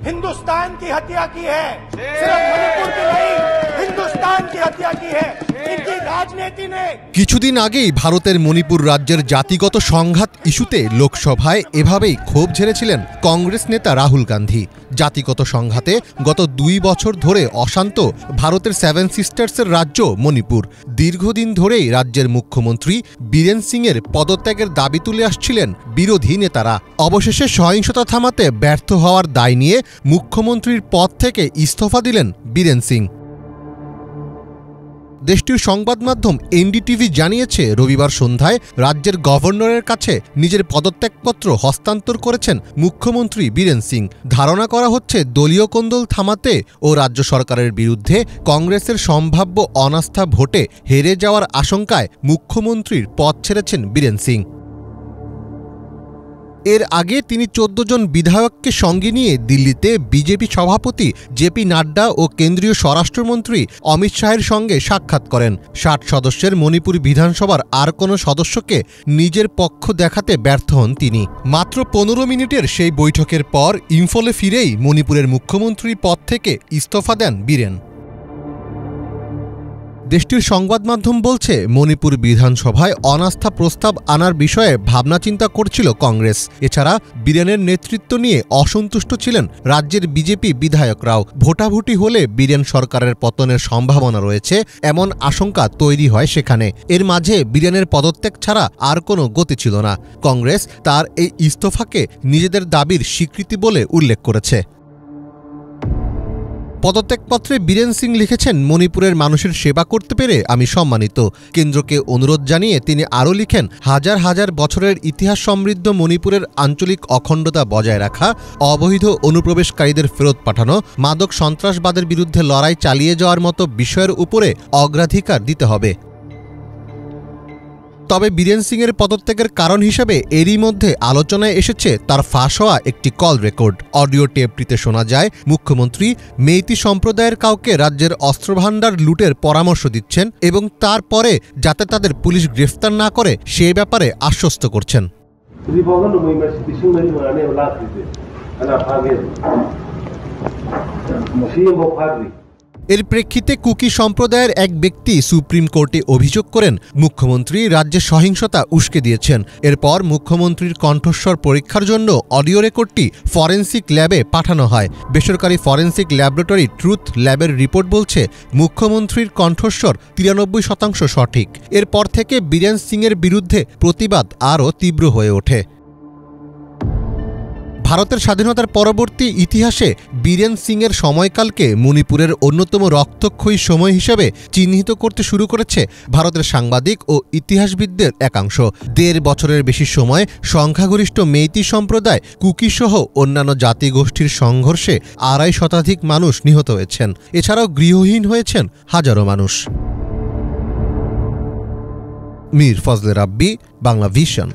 हिंदुस्तान की हत्या की है, सिर्फ मणिपुर की नहीं, हिंदुस्तान की हत्या की है इनकी राजनीति ने। কিছুদিন আগেই ভারতের মণিপুর রাজ্যের জাতিগত সংঘাত ইস্যুতে লোকসভায় এভাবেই ক্ষোভ ঝেড়েছিলেন কংগ্রেস নেতা রাহুল গান্ধী। জাতিগত সংঘাতে গত 2 বছর ধরে অশান্ত ভারতের 7 সিস্টার্সের রাজ্য মণিপুর। দীর্ঘদিন ধরেই রাজ্যের মুখ্যমন্ত্রী বীরেন সিংয়ের পদত্যাগের দাবি তুলে আসছিলেন বিরোধী নেতারা। অবশেষে সহিংসতা থামাতে ব্যর্থ হওয়ার দায় নিয়ে মুখ্যমন্ত্রীর পদ থেকে ইস্তফা দিলেন বীরেন সিং। দেশটির সংবাদ মাধ্যম এনডিটিভি জানিয়েছে, রবিবার সন্ধ্যায় রাজ্যের গভর্নরের কাছে নিজের পদত্যাগপত্র হস্তান্তর করেছেন মুখ্যমন্ত্রী বীরেন সিং। ধারণা করা হচ্ছে দলীয় কোন্দল থামাতে ও রাজ্য সরকারের বিরুদ্ধে কংগ্রেসের সম্ভাব্য অনাস্থা ভোটে হেরে যাওয়ার আশঙ্কায় মুখ্যমন্ত্রীর পদ ছেড়েছেন বীরেন সিং। এর আগে তিনি 14 জন বিধায়ককে সঙ্গে নিয়ে দিল্লিতে বিজেপি সভাপতি জেপি নাড্ডা ও কেন্দ্রীয় স্বরাষ্ট্রমন্ত্রী অমিত শাহের সঙ্গে সাক্ষাৎ করেন। 60 সদস্যের মণিপুর বিধানসভার আর কোনো সদস্যকে নিজের পক্ষ দেখাতে ব্যর্থ হন তিনি। মাত্র 15 মিনিটের সেই বৈঠকের পর ইম্ফলে ফিরেই মণিপুরের মুখ্যমন্ত্রী পদ থেকে ইস্তফা দেন বীরেন। দেশটির সংবাদ মাধ্যম বলছে, মণিপুর বিধানসভায় অনাস্থা প্রস্তাব আনার বিষয়ে ভাবনা চিন্তা করছিল কংগ্রেস। এছাড়া বীরেনের নেতৃত্ব নিয়ে অসন্তুষ্ট ছিলেন রাজ্যের বিজেপি বিধায়করাও। ভোটাভুটি হলে বীরেন সরকারের পতনের সম্ভাবনা রয়েছে এমন আশঙ্কা তৈরি হয় সেখানে। এর মাঝে বীরেনের পদত্যাগ ছাড়া আর কোনো গতি ছিল না। কংগ্রেস তার এই ইস্তফাকে নিজেদের দাবির স্বীকৃতি বলে উল্লেখ করেছে। পদত্যাগপত্রে বীরেন সিং লিখেছেন, মণিপুরের মানুষের সেবা করতে পেরে আমি সম্মানিত। কেন্দ্রকে অনুরোধ জানিয়ে তিনি আরও লিখেন, হাজার হাজার বছরের ইতিহাস সমৃদ্ধ মণিপুরের আঞ্চলিক অখণ্ডতা বজায় রাখা, অবৈধ অনুপ্রবেশকারীদের ফেরত পাঠানো, মাদক সন্ত্রাসবাদের বিরুদ্ধে লড়াই চালিয়ে যাওয়ার মতো বিষয়ের উপরে অগ্রাধিকার দিতে হবে। তবে বীরেন সিংয়ের পদত্যাগের কারণ হিসেবে এরই মধ্যে আলোচনায় এসেছে তার ফাঁস হওয়া একটি কল রেকর্ড। অডিও টেপটিতে শোনা যায় মুখ্যমন্ত্রী মেইতি সম্প্রদায়ের কাউকে রাজ্যের অস্ত্রভাণ্ডার লুটের পরামর্শ দিচ্ছেন এবং তারপরে যাতে তাদের পুলিশ গ্রেফতার না করে সে ব্যাপারে আশ্বস্ত করছেন। এর প্রেক্ষিতে কুকি সম্প্রদায়ের এক ব্যক্তি সুপ্রিম কোর্টে অভিযোগ করেন মুখ্যমন্ত্রী রাজ্যে সহিংসতা উস্কে দিয়েছেন। এরপর মুখ্যমন্ত্রীর কণ্ঠস্বর পরীক্ষার জন্য অডিও রেকর্ডটি ফরেনসিক ল্যাবে পাঠানো হয়। বেসরকারি ফরেনসিক ল্যাবরেটরি ট্রুথ ল্যাবের রিপোর্ট বলছে মুখ্যমন্ত্রীর কণ্ঠস্বর 93% সঠিক। এরপর থেকে বীরেন সিংয়ের বিরুদ্ধে প্রতিবাদ আরও তীব্র হয়ে ওঠে। ভারতের স্বাধীনতার পরবর্তী ইতিহাসে বীরেন সিংয়ের সময়কালকে মণিপুরের অন্যতম রক্তক্ষয়ী সময় হিসেবে চিহ্নিত করতে শুরু করেছে ভারতের সাংবাদিক ও ইতিহাসবিদদের একাংশ। 1.5 বছরের বেশি সময় সংখ্যাগরিষ্ঠ মেইতি সম্প্রদায়, কুকিসহ অন্যান্য জাতিগোষ্ঠীর সংঘর্ষে 2.5 শতাধিক মানুষ নিহত হয়েছেন। এছাড়াও গৃহহীন হয়েছেন হাজারো মানুষ। মীর ফজলে রাব্বি, বাংলা ভিশন।